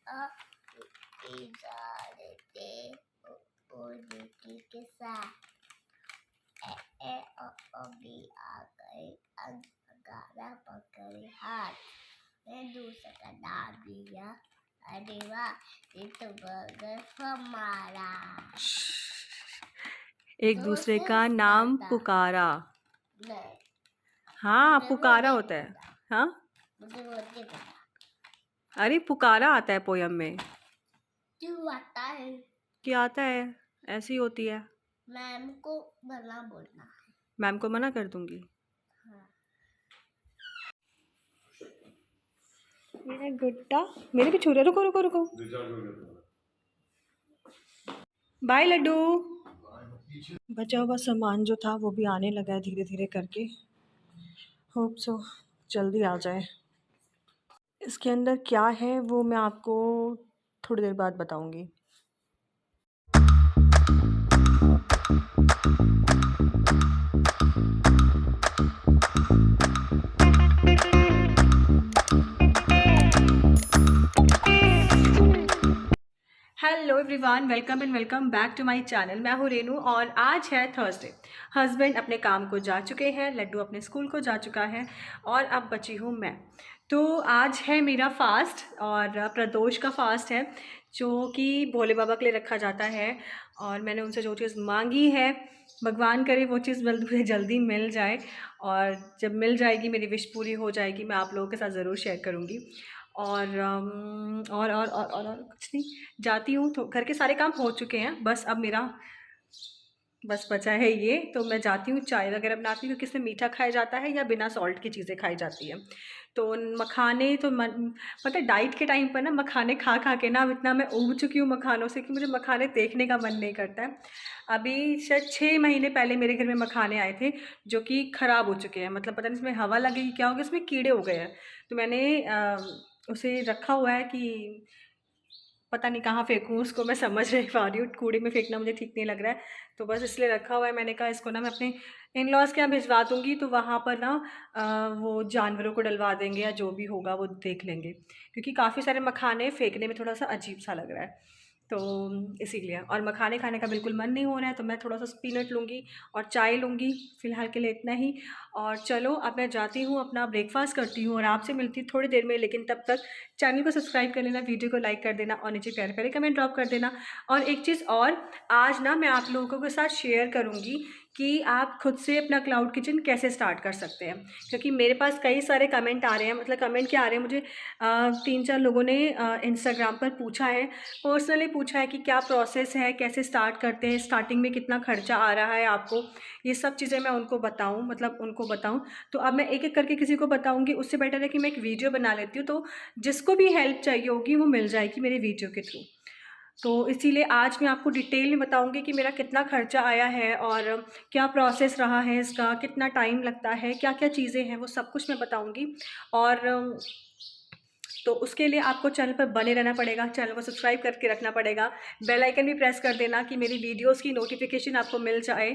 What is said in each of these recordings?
Pizza देते और रोटी के साथ अभी आ गए 11 पकड़े हाथ मैं दूसरा का नाम दिया अरे वाह ये तो बर्गर हमारा एक दूसरे का नाम पुकारा। नहीं हाँ पुकारा होता है। हाँ मुझे वो नहीं पता अरे पुकारा आता है पोयम में। क्यों आता है? क्या आता है? ऐसी होती है। मैम को भला बोलना है। मैम को मना कर दूंगी। हाँ। मेरा गुड्डा मेरे भी छू रहा। रुको रुको रुको। बाय लड्डू। बचा हुआ सामान जो था वो भी आने लगा है धीरे धीरे करके। होप सो जल्दी आ जाए। इसके अंदर क्या है वो मैं आपको थोड़ी देर बाद बताऊंगी। Hello everyone, welcome back to my channel. मैं हूँ रेनू और आज है थर्सडे। हस्बैंड अपने काम को जा चुके हैं, लड्डू अपने स्कूल को जा चुका है और अब बची हूँ मैं। तो आज है मेरा फास्ट और प्रदोष का फास्ट है जो कि भोले बाबा के लिए रखा जाता है। और मैंने उनसे जो चीज़ मांगी है भगवान करे वो चीज़ मुझे जल्दी मिल जाए और जब मिल जाएगी मेरी विश पूरी हो जाएगी मैं आप लोगों के साथ ज़रूर शेयर करूँगी। और और कुछ नहीं। जाती हूँ तो घर के सारे काम हो चुके हैं, बस अब मेरा बस बचा है ये। तो मैं जाती हूँ चाय वगैरह बनाती हूँ क्योंकि इसमें मीठा खाया जाता है या बिना सॉल्ट की चीज़ें खाई जाती हैं। तो मखाने तो पता है डाइट के टाइम पर ना मखाने खा खा के ना अब इतना मैं उब चुकी हूँ मखानों से कि मुझे मखाने देखने का मन नहीं करता है। अभी शायद 6 महीने पहले मेरे घर में मखाने आए थे जो कि ख़राब हो चुके हैं। मतलब पता नहीं इसमें हवा लगेगी क्या हो गया, इसमें कीड़े हो गए हैं। तो मैंने उसे रखा हुआ है कि पता नहीं कहाँ फेंकूँ उसको, मैं समझ नहीं पा रही हूँ। कूड़े में फेंकना मुझे ठीक नहीं लग रहा है तो बस इसलिए रखा हुआ है। मैंने कहा इसको ना मैं अपने इन लॉज़ के यहाँ भिजवा दूँगी तो वहाँ पर ना वो जानवरों को डलवा देंगे या जो भी होगा वो देख लेंगे क्योंकि काफ़ी सारे मखाने फेंकने में थोड़ा सा अजीब सा लग रहा है। तो इसीलिए और मखाने खाने का बिल्कुल मन नहीं हो रहा है तो मैं थोड़ा सा पीनट लूँगी और चाय लूँगी। फ़िलहाल के लिए इतना ही। और चलो अब मैं जाती हूँ अपना ब्रेकफास्ट करती हूँ और आपसे मिलती हूँ थोड़ी देर में। लेकिन तब तक चैनल को सब्सक्राइब कर लेना, वीडियो को लाइक कर देना और नीचे प्यारे प्यारे कमेंट ड्रॉप कर देना। और एक चीज़ और, आज ना मैं आप लोगों के साथ शेयर करूँगी कि आप खुद से अपना क्लाउड किचन कैसे स्टार्ट कर सकते हैं। क्योंकि मेरे पास कई सारे कमेंट आ रहे हैं, मतलब कमेंट क्या आ रहे हैं मुझे 3-4 लोगों ने इंस्टाग्राम पर पूछा है, पर्सनली पूछा है कि क्या प्रोसेस है, कैसे स्टार्ट करते हैं, स्टार्टिंग में कितना खर्चा आ रहा है आपको। ये सब चीज़ें मैं उनको बताऊँ तो अब मैं एक एक करके किसी को बताऊँगी। उससे बेटर है कि मैं एक वीडियो बना लेती हूँ तो जिसको भी हेल्प चाहिए होगी वो मिल जाएगी मेरे वीडियो के थ्रू। तो इसीलिए आज मैं आपको डिटेल में बताऊंगी कि मेरा कितना खर्चा आया है और क्या प्रोसेस रहा है इसका, कितना टाइम लगता है, क्या क्या चीज़ें हैं, वो सब कुछ मैं बताऊंगी। और तो उसके लिए आपको चैनल पर बने रहना पड़ेगा, चैनल को सब्सक्राइब करके रखना पड़ेगा, बेल आइकन भी प्रेस कर देना कि मेरी वीडियोस की नोटिफिकेशन आपको मिल जाए,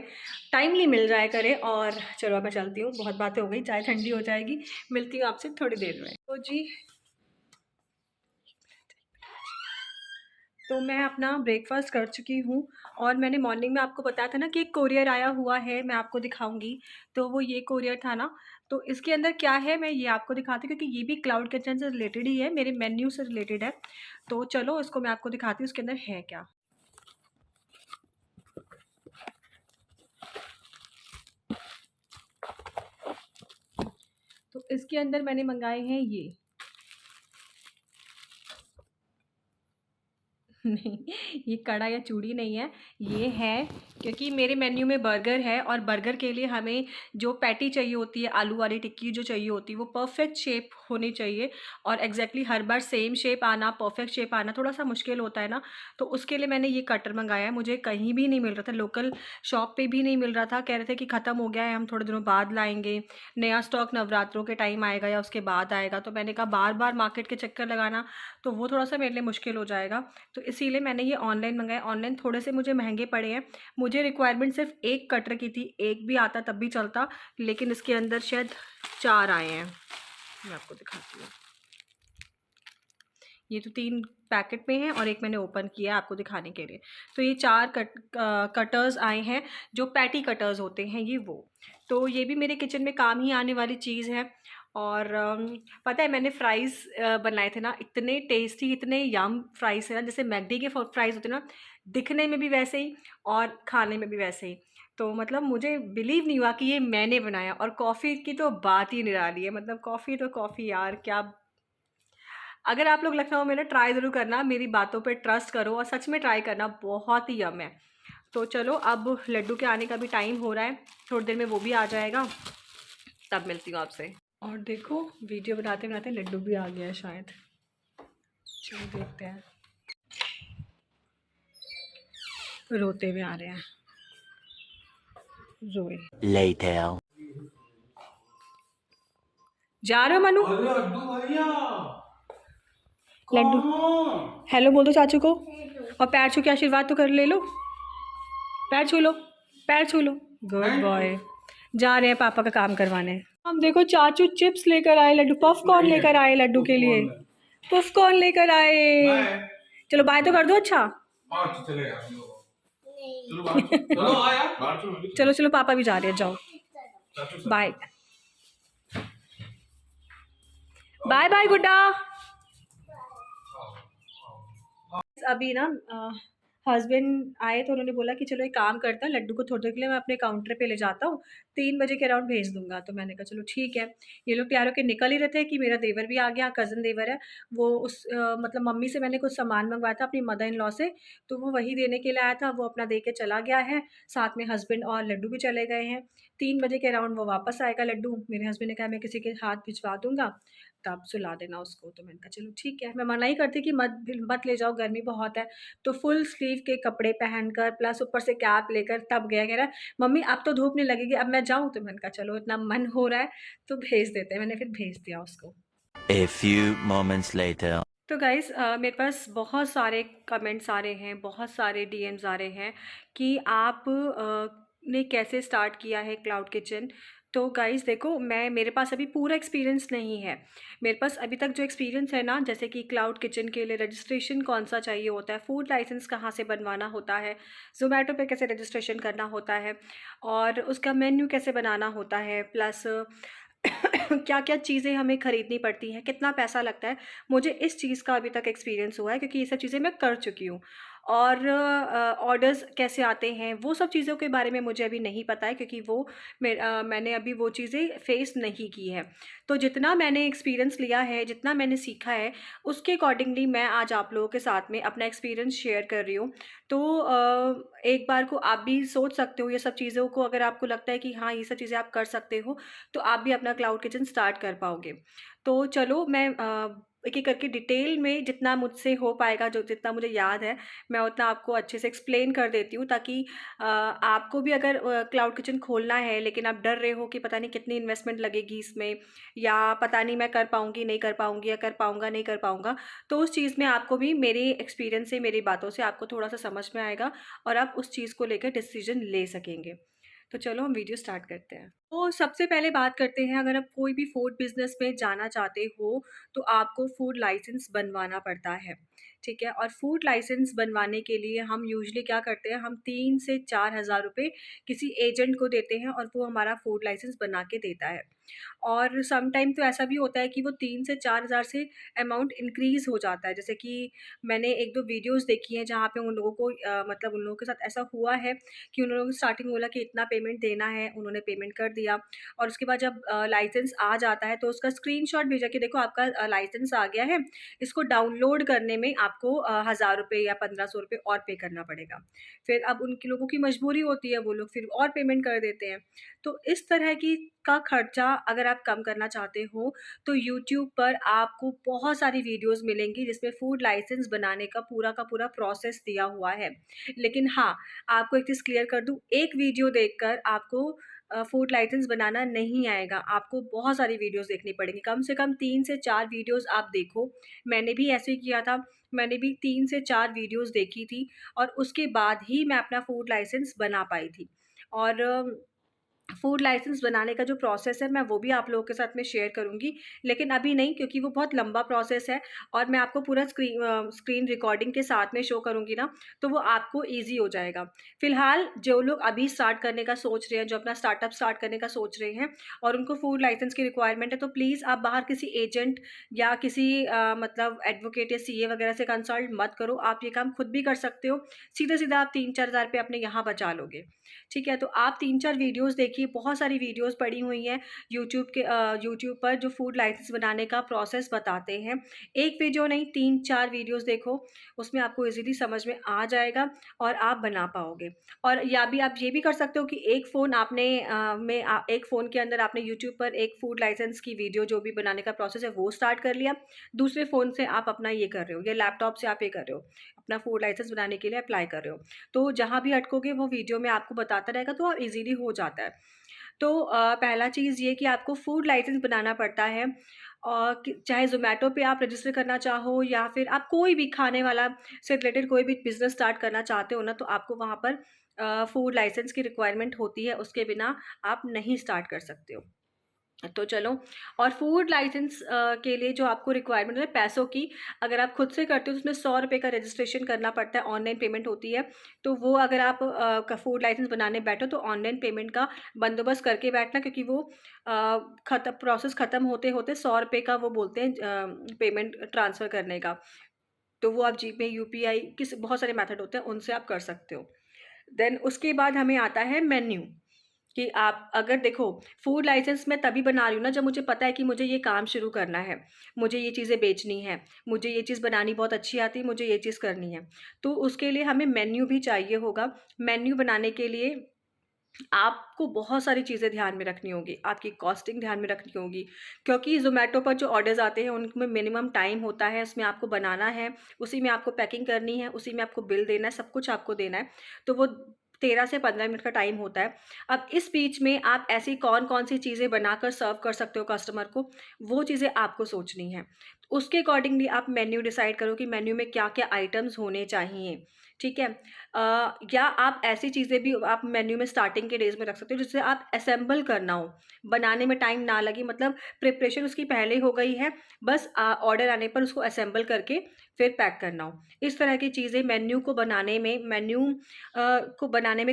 टाइमली मिल जाए करे। और चलो अब मैं चलती हूँ, बहुत बातें हो गई, चाय ठंडी हो जाएगी। मिलती हूँ आपसे थोड़ी देर में। तो जी तो मैं अपना ब्रेकफ़ास्ट कर चुकी हूँ और मैंने मॉर्निंग में आपको बताया था ना कि एक कोरियर आया हुआ है, मैं आपको दिखाऊँगी। तो वो ये कोरियर था ना, तो इसके अंदर क्या है मैं ये आपको दिखाती हूँ क्योंकि ये भी क्लाउड किचन से रिलेटेड ही है, मेरे मेन्यू से रिलेटेड है। तो चलो इसको मैं आपको दिखाती हूँ इसके अंदर है क्या। तो इसके अंदर मैंने मँगाए हैं ये नहीं, ये कड़ा या चूड़ी नहीं है, ये है क्योंकि मेरे मेन्यू में बर्गर है और बर्गर के लिए हमें जो पैटी चाहिए होती है, आलू वाली टिक्की जो चाहिए होती है, वो परफेक्ट शेप होनी चाहिए। और एग्जैक्टली हर बार सेम शेप आना, परफेक्ट शेप आना थोड़ा सा मुश्किल होता है ना। तो उसके लिए मैंने ये कटर मंगाया है। मुझे कहीं भी नहीं मिल रहा था, लोकल शॉप पे भी नहीं मिल रहा था। कह रहे थे कि ख़त्म हो गया है, हम थोड़े दिनों बाद लाएंगे, नया स्टॉक नवरात्रों के टाइम आएगा या उसके बाद आएगा। तो मैंने कहा बार बार मार्केट के चक्कर लगाना तो वो थोड़ा सा मेरे लिए मुश्किल हो जाएगा। तो इसीलिए मैंने ये ऑनलाइन मंगाया। ऑनलाइन थोड़े से मुझे महंगे पड़े हैं। मुझे रिक्वायरमेंट सिर्फ एक कटर की थी, एक भी आता तब भी चलता, लेकिन इसके अंदर शायद 4 आए हैं। मैं आपको दिखाती हूँ। ये तो 3 पैकेट में है और एक मैंने ओपन किया है आपको दिखाने के लिए। तो ये 4 कटर्स आए हैं, जो पैटी कटर्स होते हैं ये वो। तो ये भी मेरे किचन में काम ही आने वाली चीज़ है। और पता है मैंने फ्राइज़ बनाए थे ना, इतने टेस्टी, इतने यम फ्राइज़ थे ना, जैसे मैकडी के फ्राइज़ होते हैं ना, दिखने में भी वैसे ही और खाने में भी वैसे ही। तो मतलब मुझे बिलीव नहीं हुआ कि ये मैंने बनाया। और कॉफ़ी की तो बात ही निराली है, मतलब कॉफ़ी तो कॉफ़ी यार, क्या। अगर आप लोग लखनऊ में ना, ट्राई ज़रूर करना, मेरी बातों पे ट्रस्ट करो और सच में ट्राई करना, बहुत ही यम है। तो चलो अब लड्डू के आने का भी टाइम हो रहा है, थोड़ी देर में वो भी आ जाएगा, तब मिलती हूँ आपसे। और देखो वीडियो बनाते बनाते लड्डू भी आ गया है शायद, चलो देखते हैं। रोते हुए आ रहे हैं, रोए। Later. जा रहे हो मनु? अरे लड्डू भैया लड्डू कहाँ? हेलो बोल दो चाचू को, और पैर छू के आशीर्वाद तो कर ले लो, पैर छू लो, पैर छू लो, गुड बॉय। जा रहे हैं पापा का काम करवाने। हम देखो चाचू चिप्स लेकर आए, लड्डू पॉपकॉर्न लेकर आए लड्डू के लिए, पॉपकॉर्न लेकर आए। बाय। चलो बाय तो कर दो। अच्छा हाँ चले यार चलो बाहर चलो आ यार बाहर चलो मैं भी चलो चलो, पापा भी जा रहे हैं, जाओ चाचू से। बाय बाय बाय गुड्डा। अभी ना हस्बैंड आए तो उन्होंने बोला कि चलो एक काम करता है, लड्डू को थोड़ी देर के लिए मैं अपने काउंटर पे ले जाता हूँ, 3 बजे के अराउंड भेज दूंगा। तो मैंने कहा चलो ठीक है। ये लोग तैयार होकर निकल ही रहे थे कि मेरा देवर भी आ गया, कज़न देवर है वो। मतलब मम्मी से मैंने कुछ सामान मंगवाया था अपनी मदर इन लॉ से, तो वो वही देने के लिए आया था, वो अपना दे के चला गया है। साथ में हस्बैंड और लड्डू भी चले गए हैं। 3 बजे के अराउंड वो वापस आएगा लड्डू। मेरे हस्बैंड ने कहा मैं किसी के हाथ भिजवा दूंगा, तब सुला देना उसको। तो मैंने कहा चलो ठीक है। मैं मना ही करती कि मत मत ले जाओ, गर्मी बहुत है। तो फुल स्लीव के कपड़े पहनकर प्लस ऊपर से कैप लेकर तब गया, कह रहा है मम्मी अब तो धूप नहीं लगेगी, अब मैं जाऊँ? तो मैंने कहा चलो इतना मन हो रहा है तो भेज देते हैं। मैंने फिर भेज दिया उसको। A few moments later. तो गाइज़ मेरे पास बहुत सारे कमेंट्स आ रहे हैं, बहुत सारे डीएम्स आ रहे हैं कि आप ने कैसे स्टार्ट किया है क्लाउड किचन। तो गाइज़ देखो, मेरे पास अभी पूरा एक्सपीरियंस नहीं है। मेरे पास अभी तक जो एक्सपीरियंस है ना, जैसे कि क्लाउड किचन के लिए रजिस्ट्रेशन कौन सा चाहिए होता है, फूड लाइसेंस कहाँ से बनवाना होता है, ज़ोमैटो पे कैसे रजिस्ट्रेशन करना होता है, और उसका मेन्यू कैसे बनाना होता है, प्लस क्या-क्या चीज़ें हमें खरीदनी पड़ती हैं, कितना पैसा लगता है, मुझे इस चीज़ का अभी तक एक्सपीरियंस हुआ है क्योंकि ये सब चीज़ें मैं कर चुकी हूँ। और ऑर्डर्स कैसे आते हैं, वो सब चीज़ों के बारे में मुझे अभी नहीं पता है क्योंकि मैंने अभी वो चीज़ें फ़ेस नहीं की है। तो जितना मैंने एक्सपीरियंस लिया है, जितना मैंने सीखा है, उसके अकॉर्डिंगली मैं आज आप लोगों के साथ में अपना एक्सपीरियंस शेयर कर रही हूँ। तो एक बार को आप भी सोच सकते हो ये सब चीज़ों को, अगर आपको लगता है कि हाँ, ये सब चीज़ें आप कर सकते हो, तो आप भी अपना क्लाउड किचन स्टार्ट कर पाओगे। तो चलो मैं एक-एक करके डिटेल में जितना मुझसे हो पाएगा, जो जितना मुझे याद है, मैं उतना आपको अच्छे से एक्सप्लेन कर देती हूँ, ताकि आपको भी अगर क्लाउड किचन खोलना है लेकिन आप डर रहे हो कि पता नहीं कितनी इन्वेस्टमेंट लगेगी इसमें, या पता नहीं मैं कर पाऊँगी, नहीं कर पाऊँगी, या कर पाऊँगा, नहीं कर पाऊँगा, तो उस चीज़ में आपको भी मेरे एक्सपीरियंस से, मेरी बातों से आपको थोड़ा-सा समझ में आएगा और आप उस चीज़ को लेकर डिसीज़न ले सकेंगे। तो चलो हम वीडियो स्टार्ट करते हैं। तो सबसे पहले बात करते हैं, अगर आप कोई भी फूड बिज़नेस में जाना चाहते हो, तो आपको फूड लाइसेंस बनवाना पड़ता है, ठीक है? और फूड लाइसेंस बनवाने के लिए हम यूजुअली क्या करते हैं, हम 3 से 4 हज़ार रुपए किसी एजेंट को देते हैं और वो हमारा फूड लाइसेंस बना के देता है। और सम टाइम तो ऐसा भी होता है कि वो 3 से 4 हज़ार से अमाउंट इंक्रीज़ हो जाता है। जैसे कि मैंने 1-2 वीडियोज़ देखी हैं जहाँ पे उन लोगों को मतलब उन लोगों के साथ ऐसा हुआ है कि उन लोगों को स्टार्टिंग में बोला कि इतना पेमेंट देना है, उन्होंने पेमेंट कर दिया और उसके बाद जब लाइसेंस आ जाता है तो उसका स्क्रीनशॉट भेजा कि देखो आपका लाइसेंस आ गया है, इसको डाउनलोड करने में आपको ₹1000 या ₹1500 और पे करना पड़ेगा। फिर अब उनके लोगों की मजबूरी होती है, वो लोग फिर और पेमेंट कर देते हैं। तो इस तरह की का खर्चा अगर आप कम करना चाहते हो, तो यूट्यूब पर आपको बहुत सारी वीडियोज़ मिलेंगी जिसमें फूड लाइसेंस बनाने का पूरा प्रोसेस दिया हुआ है। लेकिन हाँ, आपको एक चीज़ क्लियर कर दूँ, एक वीडियो देखकर आपको फूड लाइसेंस बनाना नहीं आएगा, आपको बहुत सारी वीडियोज़ देखनी पड़ेंगी, कम से कम 3 से 4 वीडियोज़ आप देखो। मैंने भी ऐसे ही किया था, मैंने भी 3 से 4 वीडियोज़ देखी थी और उसके बाद ही मैं अपना फूड लाइसेंस बना पाई थी। और फूड लाइसेंस बनाने का जो प्रोसेस है मैं वो भी आप लोगों के साथ में शेयर करूँगी, लेकिन अभी नहीं, क्योंकि वो बहुत लंबा प्रोसेस है और मैं आपको पूरा स्क्रीन रिकॉर्डिंग के साथ में शो करूँगी ना, तो वो आपको ईज़ी हो जाएगा। फ़िलहाल जो लोग अभी स्टार्ट करने का सोच रहे हैं, जो अपना स्टार्टअप स्टार्ट करने का सोच रहे हैं और उनको फूड लाइसेंस की रिक्वायरमेंट है, तो प्लीज़ आप बाहर किसी एजेंट या किसी मतलब एडवोकेट या सीए वगैरह से कंसल्ट मत करो। आप ये काम खुद भी कर सकते हो। सीधा-सीधा आप 3-4 हज़ार रुपए अपने यहाँ बचा लोगे। ठीक है? तो आप 3-4 वीडियोज़ देखिए, बहुत सारी वीडियोज़ पड़ी हुई हैं यूट्यूब पर जो फूड लाइसेंस बनाने का प्रोसेस बताते हैं। एक वीडियो नहीं, 3-4 वीडियोज़ देखो, उसमें आपको ईज़िली समझ में आ जाएगा और आप बना पाओगे। और या भी आप ये भी कर सकते हो कि एक फ़ोन एक फ़ोन के अंदर आपने यूट्यूब पर एक फूड लाइसेंस की वीडियो जो भी बनाने का प्रोसेस है वो स्टार्ट कर लिया, दूसरे फ़ोन से आप अपना ये कर रहे हो या लैपटॉप से आप ये कर रहे हो, अपना फूड लाइसेंस बनाने के लिए अप्लाई कर रहे हो। तो जहाँ भी अटकोगे वो वीडियो में आपको बताता रहेगा, तो ईज़िली हो जाता है। तो पहला चीज़ ये कि आपको फूड लाइसेंस बनाना पड़ता है और चाहे ज़ोमैटो पे आप रजिस्टर करना चाहो या फिर आप कोई भी खाने वाला से रिलेटेड कोई भी बिज़नेस स्टार्ट करना चाहते हो ना, तो आपको वहाँ पर फूड लाइसेंस की रिक्वायरमेंट होती है, उसके बिना आप नहीं स्टार्ट कर सकते हो। तो चलो, और फूड लाइसेंस के लिए जो आपको रिक्वायरमेंट है पैसों की, अगर आप खुद से करते हो तो उसमें 100 रुपये का रजिस्ट्रेशन करना पड़ता है, ऑनलाइन पेमेंट होती है। तो वो अगर आप फूड लाइसेंस बनाने बैठो तो ऑनलाइन पेमेंट का बंदोबस्त करके बैठना, क्योंकि वो प्रोसेस ख़त्म होते होते 100 रुपये का वो बोलते हैं पेमेंट ट्रांसफ़र करने का। तो वो आप जीपे, यूपीआई, किस बहुत सारे मेथड होते हैं, उनसे आप कर सकते हो। देन उसके बाद हमें आता है मेन्यू, कि आप अगर देखो, फूड लाइसेंस मैं तभी बना रही हूँ ना जब मुझे पता है कि मुझे ये काम शुरू करना है, मुझे ये चीज़ें बेचनी है, मुझे ये चीज़ बनानी बहुत अच्छी आती है, मुझे ये चीज़ करनी है। तो उसके लिए हमें मेन्यू भी चाहिए होगा। मेन्यू बनाने के लिए आपको बहुत सारी चीज़ें ध्यान में रखनी होगी, आपकी कॉस्टिंग ध्यान में रखनी होगी, क्योंकि ज़ोमैटो पर जो ऑर्डर्स आते हैं उनमें मिनिमम टाइम होता है, उसमें आपको बनाना है, उसी में आपको पैकिंग करनी है, उसी में आपको बिल देना है, सब कुछ आपको देना है। तो वो 13 से 15 मिनट का टाइम होता है। अब इस बीच में आप ऐसी कौन-कौन सी चीज़ें बनाकर सर्व कर सकते हो कस्टमर को, वो चीज़ें आपको सोचनी है। उसके अकॉर्डिंगली आप मेन्यू डिसाइड करो कि मेन्यू में क्या-क्या आइटम्स होने चाहिए, ठीक है? या आप ऐसी चीज़ें भी आप मेन्यू में स्टार्टिंग के डेज़ में रख सकते हो जिससे आप असेंबल करना हो, बनाने में टाइम ना लगे, मतलब प्रिपरेशन उसकी पहले हो गई है, बस ऑर्डर आने पर उसको असेंबल करके फिर पैक करना हो। इस तरह की चीज़ें मेन्यू को बनाने में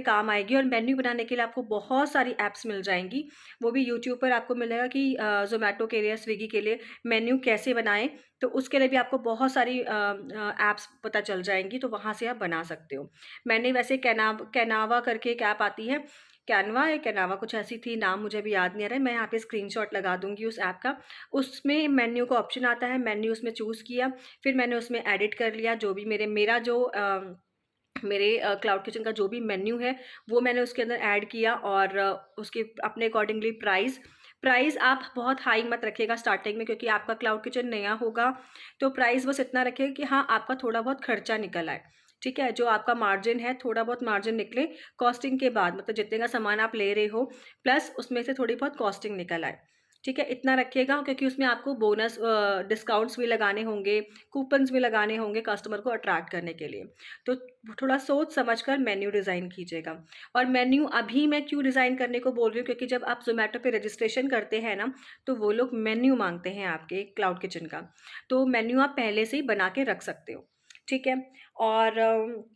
काम आएगी, और मेन्यू बनाने के लिए आपको बहुत सारी ऐप्स मिल जाएँगी। वो भी यूट्यूब पर आपको मिलेगा कि ज़ोमैटो के लिए, स्विगी के लिए मेन्यू कैसे बनाएँ, तो उसके लिए भी आपको बहुत सारी ऐप्स पता चल जाएँगी, तो वहाँ से आप बना सकते हो। मैंने वैसे कैनावा करके एक ऐप आती है, कैनवा या कैनावा कुछ ऐसी थी, नाम मुझे अभी याद नहीं आ रहा है, मैं यहाँ पे स्क्रीनशॉट लगा दूँगी उस ऐप का। उसमें मेन्यू का ऑप्शन आता है, मेन्यू उसमें चूज़ किया, फिर मैंने उसमें एडिट कर लिया जो भी मेरे क्लाउड किचन का जो भी मेन्यू है, वो मैंने उसके अंदर ऐड किया, और उसके अपने अकॉर्डिंगली प्राइस आप बहुत हाई मत रखिएगा स्टार्टिंग में, क्योंकि आपका क्लाउड किचन नया होगा। तो प्राइस बस इतना रखिएगा कि हाँ, आपका थोड़ा बहुत खर्चा निकल आए, ठीक है? जो आपका मार्जिन है, थोड़ा बहुत मार्जिन निकले कॉस्टिंग के बाद, मतलब जितने का सामान आप ले रहे हो प्लस उसमें से थोड़ी बहुत कॉस्टिंग निकल आए, ठीक है? इतना रखिएगा, क्योंकि उसमें आपको बोनस डिस्काउंट्स भी लगाने होंगे, कूपन्स भी लगाने होंगे कस्टमर को अट्रैक्ट करने के लिए। तो थोड़ा सोच समझ कर मेन्यू डिज़ाइन कीजिएगा। और मेन्यू अभी मैं क्यों डिज़ाइन करने को बोल रही हूँ, क्योंकि जब आप ज़ोमैटो पे रजिस्ट्रेशन करते हैं ना, तो वो लोग मेन्यू माँगते हैं आपके क्लाउड किचन का। तो मेन्यू आप पहले से ही बना के रख सकते हो, ठीक है? और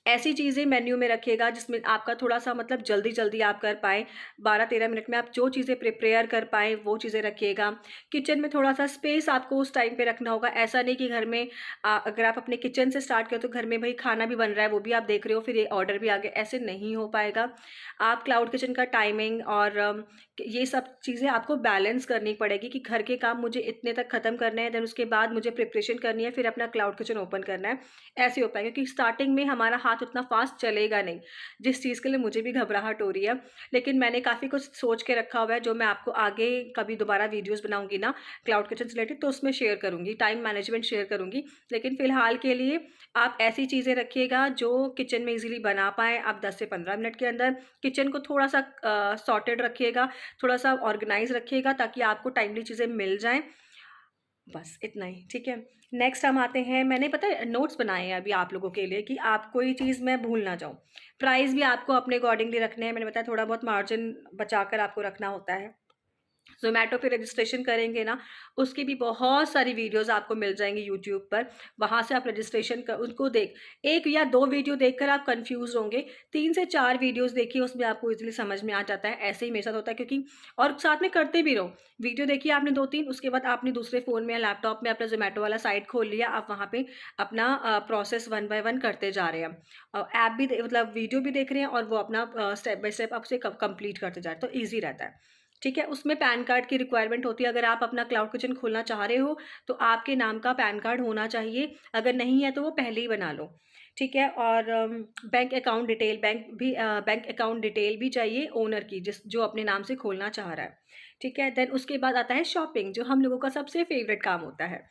ऐसी चीज़ें मेन्यू में रखिएगा जिसमें आपका थोड़ा-सा मतलब जल्दी-जल्दी आप कर पाएँ, 12-13 मिनट में आप जो चीज़ें प्रिपेयर कर पाएँ, वो चीज़ें रखिएगा। किचन में थोड़ा-सा स्पेस आपको उस टाइम पे रखना होगा, ऐसा नहीं कि घर में अगर आप अपने किचन से स्टार्ट करें तो घर में भई खाना भी बन रहा है, वो भी आप देख रहे हो, फिर ये ऑर्डर भी आ गया, ऐसे नहीं हो पाएगा। आप क्लाउड किचन का टाइमिंग और ये सब चीज़ें आपको बैलेंस करनी पड़ेगी कि घर के काम मुझे इतने तक ख़त्म करने हैं, देन उसके बाद मुझे प्रिपरेशन करनी है, फिर अपना क्लाउड किचन ओपन करना है, ऐसे हो पाएगा, क्योंकि स्टार्टिंग में हमारा हाथ उतना फास्ट चलेगा नहीं, जिस चीज़ के लिए मुझे भी घबराहट हो रही है। लेकिन मैंने काफ़ी कुछ सोच के रखा हुआ है, जो मैं आपको आगे कभी दोबारा वीडियोज़ बनाऊँगी ना क्लाउड किचन से रिलेटेड, तो उसमें शेयर करूँगी, टाइम मैनेजमेंट शेयर करूँगी। लेकिन फ़िलहाल के लिए आप ऐसी चीज़ें रखिएगा जो किचन में ईज़िली बना पाएँ आप 10 से 15 मिनट के अंदर। किचन को थोड़ा-सा सॉर्टेड रखिएगा, थोड़ा-सा ऑर्गनाइज़ रखिएगा, ताकि आपको टाइमली चीज़ें मिल जाएँ। बस इतना ही, ठीक है। नेक्स्ट हम आते हैं, मैंने पता है नोट्स बनाए हैं अभी आप लोगों के लिए कि आप कोई चीज़ मैं भूल ना जाऊँ। प्राइस भी आपको अपने अकॉर्डिंगली रखने हैं, मैंने बताया थोड़ा बहुत मार्जिन बचाकर आपको रखना होता है। ज़ोमैटो पे रजिस्ट्रेशन करेंगे ना, उसकी भी बहुत सारी वीडियोज़ आपको मिल जाएँगी यूट्यूब पर, वहाँ से आप रजिस्ट्रेशन क उनको 1 या 2 वीडियो देखकर आप कन्फ्यूज़ होंगे, 3 से 4 वीडियोज़ देखिए, उसमें आपको ईज़िली समझ में आ जाता है। ऐसे ही मेरे साथ होता है, क्योंकि और साथ में करते भी रहो। वीडियो देखिए आपने 2-3, उसके बाद आपने दूसरे फ़ोन में या लैपटॉप में अपना ज़ोमैटो वाला साइट खोल लिया, आप वहाँ पे अपना प्रोसेस वन बाय वन करते जा रहे हैं। ऐप भी दे मतलब वीडियो भी देख रहे हैं और वो अपना स्टेप बाय स्टेप आपसे कंप्लीट करते जा रहे हैं, तो ईज़ी रहता है। ठीक है, उसमें पैन कार्ड की रिक्वायरमेंट होती है। अगर आप अपना क्लाउड किचन खोलना चाह रहे हो, तो आपके नाम का पैन कार्ड होना चाहिए। अगर नहीं है, तो वो पहले ही बना लो, ठीक है। और bank account detail, bank account detail भी चाहिए ओनर की, जो अपने नाम से खोलना चाह रहा है, ठीक है। देन उसके बाद आता है शॉपिंग, जो हम लोगों का सबसे फ़ेवरेट काम होता है।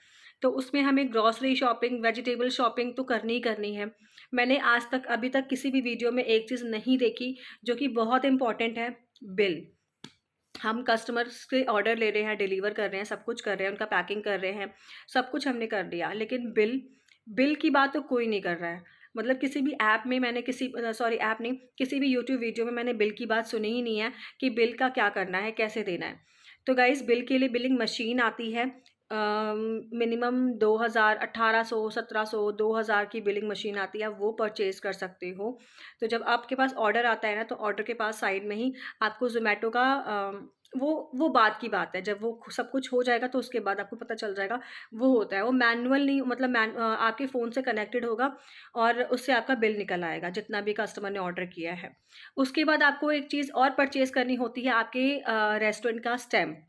तो उसमें हमें ग्रॉसरी शॉपिंग, वेजिटेबल शॉपिंग तो करनी ही करनी है। मैंने आज तक अभी तक किसी भी वीडियो में एक चीज़ नहीं देखी, जो कि बहुत इम्पोर्टेंट है, बिल। हम कस्टमर्स से ऑर्डर ले रहे हैं, डिलीवर कर रहे हैं, सब कुछ कर रहे हैं, उनका पैकिंग कर रहे हैं, सब कुछ हमने कर दिया, लेकिन बिल की बात तो कोई नहीं कर रहा है। मतलब किसी भी ऐप में मैंने ऐप नहीं, किसी भी यूट्यूब वीडियो में मैंने बिल की बात सुनी ही नहीं है कि बिल का क्या करना है, कैसे देना है। तो गाइज़, बिल के लिए बिलिंग मशीन आती है, मिनिमम 2000, 1800, 1700, 2000 की बिलिंग मशीन आती है, वो परचेज़ कर सकते हो। तो जब आपके पास ऑर्डर आता है ना, तो ऑर्डर के पास साइड में ही आपको ज़ोमैटो का वो बात की बात है, जब वो सब कुछ हो जाएगा तो उसके बाद आपको पता चल जाएगा, वो होता है। वो मैनुअल नहीं, मतलब आपके फ़ोन से कनेक्टेड होगा और उससे आपका बिल निकल आएगा, जितना भी कस्टमर ने ऑर्डर किया है। उसके बाद आपको एक चीज़ और परचेज़ करनी होती है, आपके रेस्टोरेंट का स्टैम्प,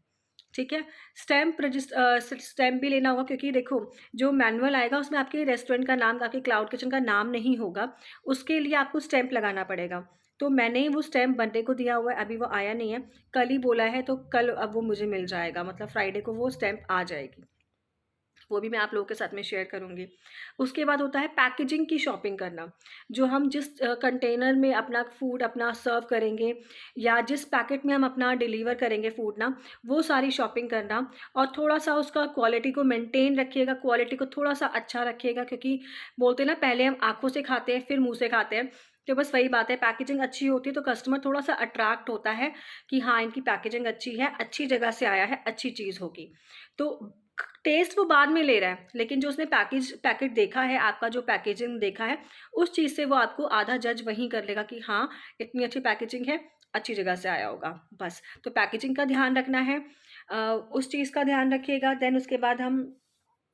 ठीक है। स्टैम्प भी लेना होगा, क्योंकि देखो, जो मैनुअल आएगा उसमें आपके रेस्टोरेंट का नाम, आपके क्लाउड किचन का नाम नहीं होगा, उसके लिए आपको स्टैम्प लगाना पड़ेगा। तो मैंने वो स्टैम्प बंदे को दिया हुआ है, अभी वो आया नहीं है, कल ही बोला है, तो कल अब वो मुझे मिल जाएगा, मतलब फ्राइडे को वो स्टैम्प आ जाएगी। वो भी मैं आप लोगों के साथ में शेयर करूँगी। उसके बाद होता है पैकेजिंग की शॉपिंग करना, जो हम जिस कंटेनर में अपना फूड अपना सर्व करेंगे, या जिस पैकेट में हम अपना डिलीवर करेंगे फूड ना, वो सारी शॉपिंग करना। और थोड़ा-सा उसका क्वालिटी को मेंटेन रखिएगा, क्वालिटी को थोड़ा-सा अच्छा रखिएगा, क्योंकि बोलते हैं ना, पहले हम आँखों से खाते हैं, फिर मुँह से खाते हैं। तो बस वही बात है, पैकेजिंग अच्छी होती है तो कस्टमर थोड़ा-सा अट्रैक्ट होता है कि हाँ, इनकी पैकेजिंग अच्छी है, अच्छी जगह से आया है, अच्छी चीज़ होगी। तो टेस्ट वो बाद में ले रहा है, लेकिन जो उसने पैकेट देखा है, आपका जो पैकेजिंग देखा है, उस चीज़ से वो आपको आधा जज वहीं कर लेगा कि हाँ, इतनी अच्छी पैकेजिंग है, अच्छी जगह से आया होगा, बस। तो पैकेजिंग का ध्यान रखना है, उस चीज़ का ध्यान रखिएगा। देन उसके बाद हम,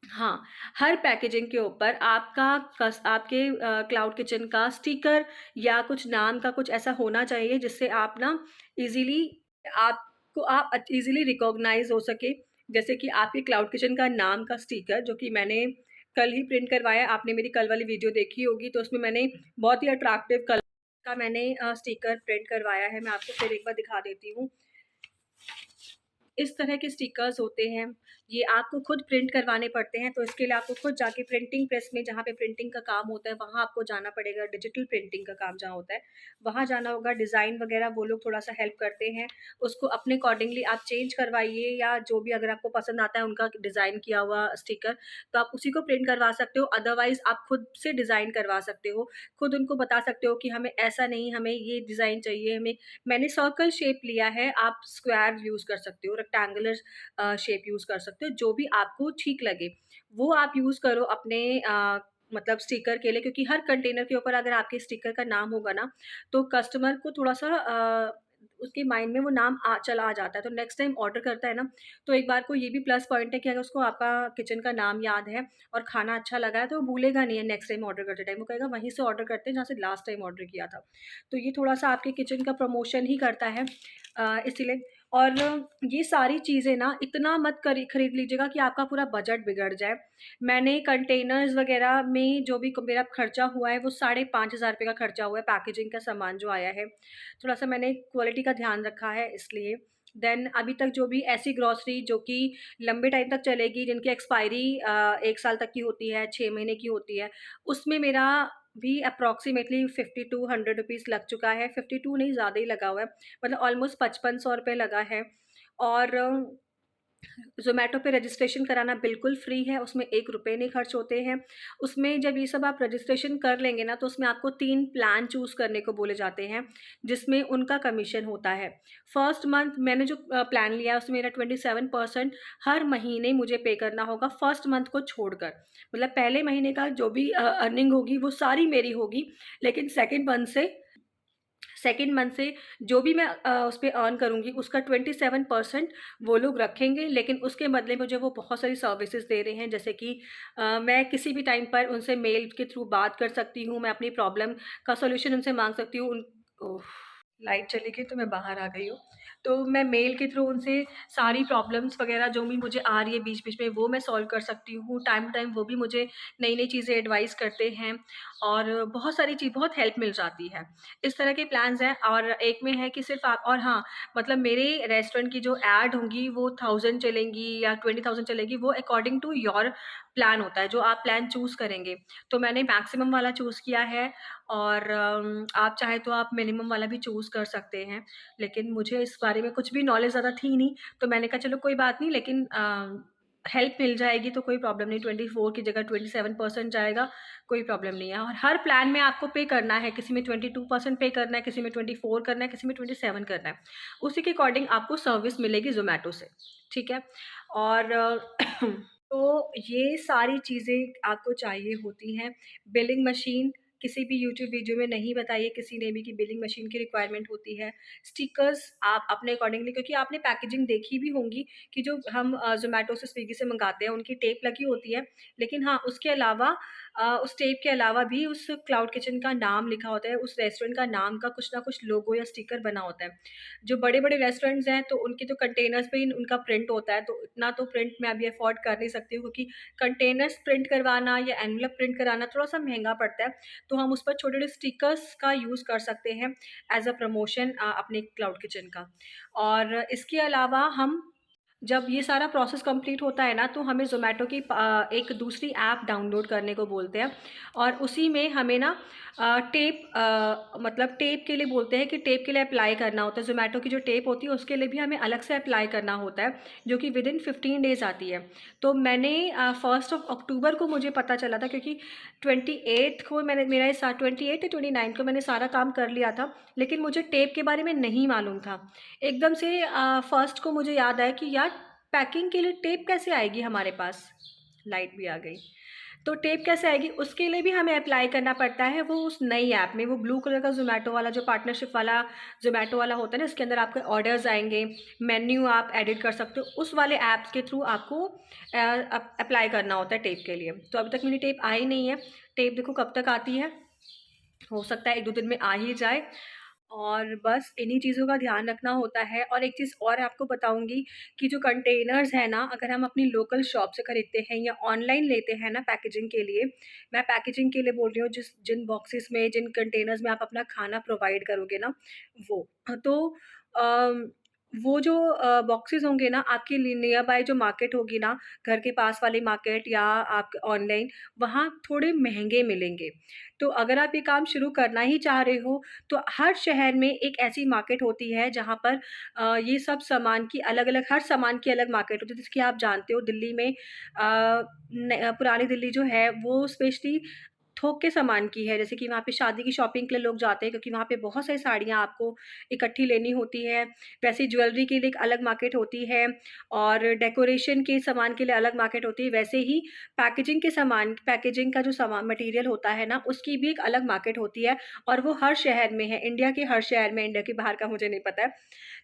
हाँ, हर पैकेजिंग के ऊपर आपके क्लाउड किचन का स्टिकर या कुछ नाम का कुछ ऐसा होना चाहिए, जिससे आप ना ईज़िली आप ईज़िली रिकॉग्नाइज़ हो सके। जैसे कि आपके क्लाउड किचन का नाम का स्टिकर, जो कि मैंने कल ही प्रिंट करवाया, आपने मेरी कल वाली वीडियो देखी होगी, तो उसमें मैंने बहुत ही अट्रैक्टिव कलर का मैंने स्टिकर प्रिंट करवाया है। मैं आपको फिर एक बार दिखा देती हूँ। इस तरह के स्टिकर्स होते हैं, ये आपको खुद प्रिंट करवाने पड़ते हैं, तो इसके लिए आपको खुद जाके प्रिंटिंग प्रेस में, जहाँ पे प्रिंटिंग का काम होता है, वहाँ आपको जाना पड़ेगा। डिजिटल प्रिंटिंग का काम जहाँ होता है, वहाँ जाना होगा। डिज़ाइन वगैरह वो लोग थोड़ा-सा हेल्प करते हैं, उसको अपने अकॉर्डिंगली आप चेंज करवाइए, या जो भी अगर आपको पसंद आता है उनका डिज़ाइन किया हुआ स्टिकर, तो आप उसी को प्रिंट करवा सकते हो। अदरवाइज़ आप खुद से डिज़ाइन करवा सकते हो, खुद उनको बता सकते हो कि हमें ऐसा नहीं, हमें ये डिज़ाइन चाहिए, मैंने सर्कल शेप लिया है, आप स्क्वायर यूज़ कर सकते हो, रेक्टेंगुलर शेप यूज़ कर सकते हो, जो भी आपको ठीक लगे, वो आप यूज़ करो अपने मतलब स्टिकर के लिए। क्योंकि हर कंटेनर के ऊपर अगर आपके स्टिकर का नाम होगा ना, तो कस्टमर को थोड़ा-सा उसके माइंड में वो नाम चला आ जाता है, तो नेक्स्ट टाइम ऑर्डर करता है ना, तो एक बार को ये भी प्लस पॉइंट है कि अगर उसको आपका किचन का नाम याद है और खाना अच्छा लगा है, तो वो भूलेगा नहीं है नेक्स्ट टाइम ऑर्डर करते टाइम, वो कहेगा वहीं से ऑर्डर करते हैं जहाँ से लास्ट टाइम ऑर्डर किया था। तो ये थोड़ा-सा आपके किचन का प्रमोशन ही करता है, इसीलिए। और ये सारी चीज़ें ना इतना मत खरीद लीजिएगा कि आपका पूरा बजट बिगड़ जाए। मैंने कंटेनर्स वगैरह में जो भी मेरा खर्चा हुआ है, वो 5,500 रुपए का खर्चा हुआ है, पैकेजिंग का सामान जो आया है। थोड़ा-सा मैंने क्वालिटी का ध्यान रखा है इसलिए। देन अभी तक जो भी ऐसी ग्रॉसरी जो कि लंबे टाइम तक चलेगी, जिनकी एक्सपायरी 1 साल तक की होती है, 6 महीने की होती है, उसमें मेरा भी अप्रॉक्सिमेटली 50 टू 100 रुपीज़ लग चुका है। 52 नहीं, ज़्यादा ही लगा हुआ है, मतलब ऑलमोस्ट 5500 रुपए लगा है। और ज़ोमैटो पे रजिस्ट्रेशन कराना बिल्कुल फ्री है, उसमें 1 रुपए नहीं खर्च होते हैं। उसमें जब ये सब आप रजिस्ट्रेशन कर लेंगे ना, तो उसमें आपको 3 प्लान चूज़ करने को बोले जाते हैं, जिसमें उनका कमीशन होता है। फर्स्ट मंथ मैंने जो प्लान लिया है, उसमें मेरा 27% हर महीने मुझे पे करना होगा, फर्स्ट मंथ को छोड़कर। मतलब पहले महीने का जो भी अर्निंग होगी, वो सारी मेरी होगी, लेकिन सेकंड मंथ से जो भी मैं उस पे अर्न करूँगी, उसका 27% वो लोग रखेंगे, लेकिन उसके बदले मुझे वो बहुत सारी सर्विसेज दे रहे हैं, जैसे कि मैं किसी भी टाइम पर उनसे मेल के थ्रू बात कर सकती हूँ, मैं अपनी प्रॉब्लम का सॉल्यूशन उनसे मांग सकती हूँ। ओह, लाइट चली गई तो मैं बाहर आ गई हूँ। तो मैं मेल के थ्रू उनसे सारी प्रॉब्लम्स वगैरह जो भी मुझे आ रही है बीच बीच में, वो मैं सॉल्व कर सकती हूँ। टाइम टू टाइम वो भी मुझे नई नई चीज़ें एडवाइस करते हैं, और बहुत सारी चीज़, बहुत हेल्प मिल जाती है। इस तरह के प्लान्स हैं, और एक में है कि सिर्फ़ आप, और हाँ, मतलब मेरे रेस्टोरेंट की जो ऐड होंगी वो 1000 चलेंगी या 20,000 चलेगी, वो अकॉर्डिंग टू योर प्लान होता है, जो आप प्लान चूज़ करेंगे। तो मैंने मैक्सिमम वाला चूज़ किया है, और आप चाहें तो आप मिनिमम वाला भी चूज़ कर सकते हैं। लेकिन मुझे इस बारे में कुछ भी नॉलेज ज़्यादा थी नहीं, तो मैंने कहा चलो कोई बात नहीं, लेकिन हेल्प मिल जाएगी तो कोई प्रॉब्लम नहीं, 24 की जगह 27% जाएगा, कोई प्रॉब्लम नहीं है। और हर प्लान में आपको पे करना है, किसी में 22% पे करना है, किसी में 24 करना है, किसी में 27 करना है। उसी के अकॉर्डिंग आपको सर्विस मिलेगी ज़ोमैटो से, ठीक है? और तो ये सारी चीज़ें आपको चाहिए होती हैं। बिलिंग मशीन किसी भी यूट्यूब वीडियो में नहीं बताई है किसी ने भी कि बिलिंग मशीन की रिक्वायरमेंट होती है। स्टिकर्स आप अपने अकॉर्डिंगली, क्योंकि आपने पैकेजिंग देखी भी होंगी कि जो हम ज़ोमैटो से, स्विगी से मंगाते हैं, उनकी टेप लगी होती है। लेकिन हाँ, उसके अलावा उस टेप के अलावा भी उस क्लाउड किचन का नाम लिखा होता है, उस रेस्टोरेंट का नाम का कुछ ना कुछ लोगो या स्टिकर बना होता है। जो बड़े-बड़े रेस्टोरेंट्स हैं, तो उनके तो कंटेनर्स पे ही उनका प्रिंट होता है, तो इतना तो प्रिंट मैं अभी अफ़ोर्ड कर नहीं सकती हूँ, क्योंकि कंटेनर्स प्रिंट करवाना या एनवेलप प्रिंट कराना थोड़ा-सा महँगा पड़ता है। तो हम उस पर छोटे-छोटे स्टिकर्स का यूज़ कर सकते हैं एज़ अ प्रमोशन अपने क्लाउड किचन का। और इसके अलावा हम, जब ये सारा प्रोसेस कंप्लीट होता है ना, तो हमें ज़ोमैटो की एक दूसरी ऐप डाउनलोड करने को बोलते हैं, और उसी में हमें ना मतलब टेप के लिए बोलते हैं कि टेप के लिए अप्लाई करना होता है। ज़ोमैटो की जो टेप होती है उसके लिए भी हमें अलग से अप्लाई करना होता है, जो कि विदिन 15 डेज़ आती है। तो मैंने 1 अक्टूबर को मुझे पता चला था, क्योंकि 28 को मैंने मेरा ये 28 या 29 को मैंने सारा काम कर लिया था, लेकिन मुझे टेप के बारे में नहीं मालूम था। एकदम से फर्स्ट को मुझे याद आया कि यार, पैकिंग के लिए टेप कैसे आएगी हमारे पास? लाइट भी आ गई। तो टेप कैसे आएगी? उसके लिए भी हमें अप्लाई करना पड़ता है, वो उस नई ऐप में, वो ब्लू कलर का ज़ोमैटो वाला जो पार्टनरशिप वाला ज़ोमैटो वाला होता है ना, इसके अंदर आपके ऑर्डर्स आएँगे, मेन्यू आप एडिट कर सकते हो, उस वाले ऐप के थ्रू आपको अप्लाई करना होता है टेप के लिए। तो अभी तक मेरी टेप आई नहीं है। टेप देखो कब तक आती है, हो सकता है 1-2 दिन में आ ही जाए। और बस इन्हीं चीज़ों का ध्यान रखना होता है। और एक चीज़ और आपको बताऊँगी कि जो कंटेनर्स हैं ना, अगर हम अपनी लोकल शॉप से खरीदते हैं या ऑनलाइन लेते हैं ना पैकेजिंग के लिए, मैं पैकेजिंग के लिए बोल रही हूँ, जिन बॉक्सेस में, जिन कंटेनर्स में आप अपना खाना प्रोवाइड करोगे ना, वो। तो अम, वो जो बॉक्सेस होंगे ना, आपके नियर बाय जो मार्केट होगी ना, घर के पास वाली मार्केट या आप ऑनलाइन, वहाँ थोड़े महँगे मिलेंगे। तो अगर आप ये काम शुरू करना ही चाह रहे हो, तो हर शहर में एक ऐसी मार्केट होती है जहाँ पर ये सब सामान की अलग-अलग, हर सामान की अलग मार्केट होती है। जैसे कि आप जानते हो दिल्ली में पुरानी दिल्ली जो है वो स्पेशली थोक के सामान की है। जैसे कि वहाँ पे शादी की शॉपिंग के लिए लोग जाते हैं, क्योंकि वहाँ पे बहुत सारी साड़ियाँ आपको इकट्ठी लेनी होती है। वैसे ही ज्वेलरी के लिए एक अलग मार्केट होती है, और डेकोरेशन के सामान के लिए अलग मार्केट होती है। वैसे ही पैकेजिंग का जो सामान मटीरियल होता है ना, उसकी भी एक अलग मार्केट होती है, और वो हर शहर में है। इंडिया के हर शहर में, इंडिया के बाहर का मुझे नहीं पता है।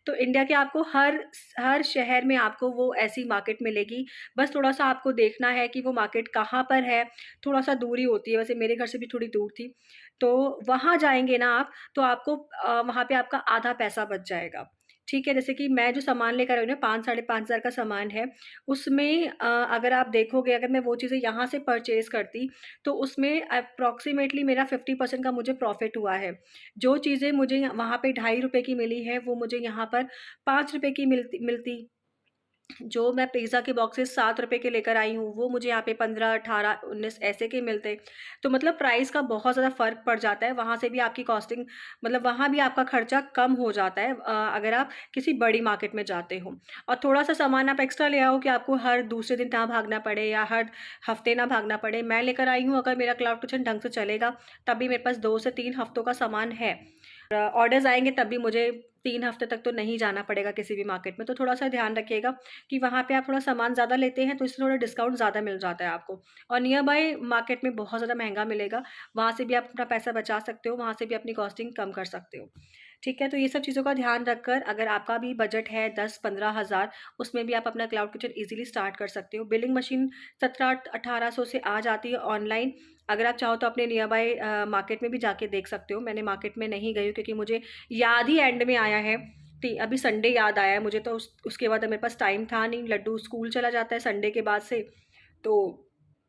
तो इंडिया के आपको हर शहर में आपको वो ऐसी मार्केट मिलेगी। बस थोड़ा-सा आपको देखना है कि वो मार्केट कहाँ पर है, थोड़ा-सा दूरी होती है, वैसे मेरे घर से भी थोड़ी दूर थी। तो वहाँ जाएँगे ना आप, तो आपको वहाँ पे आपका आधा पैसा बच जाएगा। ठीक है? जैसे कि मैं जो सामान लेकर आई हूँ ना, 5 साढ़े 5 हज़ार का सामान है, उसमें अगर आप देखोगे, अगर मैं वो चीज़ें यहाँ से परचेज़ करती, तो उसमें अप्रॉक्सिमेटली मेरा 50% का मुझे प्रॉफ़िट हुआ है। जो चीज़ें मुझे वहाँ पे ₹2.5 की मिली है, वो मुझे यहाँ पर ₹5 की मिलती मिलती जो मैं पिज़्ज़ा के बॉक्सेस 7 रुपए के लेकर आई हूँ, वो मुझे यहाँ पे 15, 18, 19 ऐसे के मिलते। तो मतलब प्राइस का बहुत ज़्यादा फ़र्क पड़ जाता है। वहाँ से भी आपकी कॉस्टिंग मतलब वहाँ भी आपका खर्चा कम हो जाता है अगर आप किसी बड़ी मार्केट में जाते हो। और थोड़ा-सा सामान आप एक्स्ट्रा ले आओ कि आपको हर दूसरे दिन ना भागना पड़े या हर हफ़्ते ना भागना पड़े। मैं लेकर आई हूँ, अगर मेरा क्लाउड किचन ढंग से चलेगा, तब भी मेरे पास 2 से 3 हफ़्तों का सामान है। ऑर्डर्स आएँगे तब भी मुझे 3 हफ़्ते तक तो नहीं जाना पड़ेगा किसी भी मार्केट में। तो थोड़ा-सा ध्यान रखिएगा कि वहाँ पे आप थोड़ा सामान ज़्यादा लेते हैं तो इससे थोड़ा डिस्काउंट ज़्यादा मिल जाता है आपको। और नियर बाय मार्केट में बहुत ज़्यादा महँगा मिलेगा, वहाँ से भी आप अपना पैसा बचा सकते हो, वहाँ से भी अपनी कॉस्टिंग कम कर सकते हो। ठीक है? तो ये सब चीज़ों का ध्यान रखकर अगर आपका भी बजट है 10-15 हज़ार, उसमें भी आप अपना क्लाउड किचन ईज़िली स्टार्ट कर सकते हो। बिलिंग मशीन 17-1800 से आ जाती है ऑनलाइन। अगर आप चाहो तो अपने नियर बाय मार्केट में भी जाके देख सकते हो। मैंने मार्केट में नहीं गई हूँ क्योंकि मुझे याद ही एंड में आया है। अभी संडे याद आया है मुझे, तो उसके बाद मेरे पास टाइम था नहीं। लड्डू स्कूल चला जाता है संडे के बाद से, तो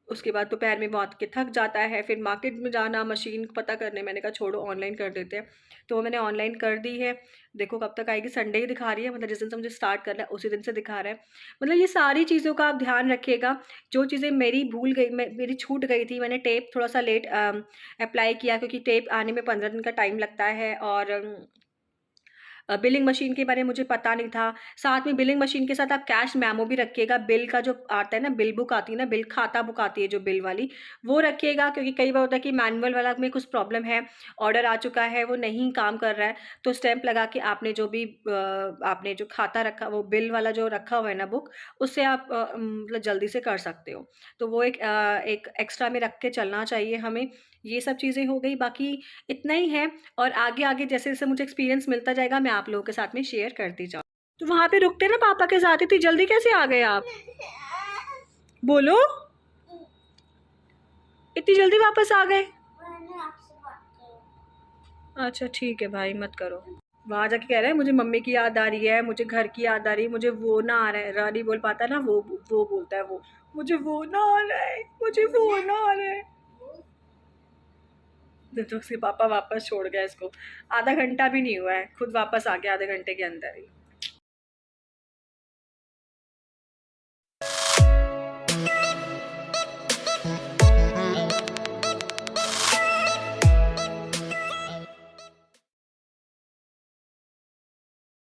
उसके बाद दोपहर में वो आके थक जाता है, फिर मार्केट में जाना, मशीन पता करने, मैंने कहा छोड़ो ऑनलाइन कर देते हैं। तो वो मैंने ऑनलाइन कर दी है, देखो कब तक आएगी। संडे ही दिखा रही है, मतलब जिस दिन से मुझे स्टार्ट करना है उसी दिन से दिखा रहा है। मतलब ये सारी चीज़ों का आप ध्यान रखिएगा। जो चीज़ें मेरी भूल गई, मेरी छूट गई थी, मैंने टेप थोड़ा-सा लेट अप्लाई किया क्योंकि टेप आने में 15 दिन का टाइम लगता है। और बिलिंग मशीन के बारे में मुझे पता नहीं था। साथ में बिलिंग मशीन के साथ आप कैश मेमो भी रखिएगा। बिल का जो आता है ना, बिल बुक आती है ना, बिल खाता बुक आती है जो बिल वाली, वो रखिएगा क्योंकि कई बार होता है कि मैनुअल वाला में कुछ प्रॉब्लम है, ऑर्डर आ चुका है, वो नहीं काम कर रहा है, तो स्टैम्प लगा के आपने जो भी आपने जो खाता रखा, वो बिल वाला जो रखा हुआ है ना बुक, उससे आप मतलब जल्दी से कर सकते हो। तो वो एक एक्स्ट्रा में रख के चलना चाहिए हमें। ये सब चीज़ें हो गई, बाकी इतना ही है। और आगे-आगे जैसे-जैसे मुझे एक्सपीरियंस मिलता जाएगा, मैं आप लोगों के साथ में शेयर करती जाऊँ। तो वहाँ पे रुकते ना पापा के साथ, इतनी जल्दी कैसे आ गए आप? बोलो, इतनी जल्दी वापस आ गए? मैंने आपसे बात की। अच्छा ठीक है भाई, मत करो। वहाँ जाके कह रहे हैं मुझे मम्मी की याद आ रही है, मुझे घर की याद आ रही है, मुझे वो ना आ रहा है। र नहीं बोल पाता ना, वो बोलता है वो। मुझे वो ना आ रहा है, मुझे वो ना आ रहा है। तो उसके पापा वापस छोड़ गए इसको। आधा घंटा भी नहीं हुआ है, खुद वापस आ गया आधे घंटे के अंदर ही।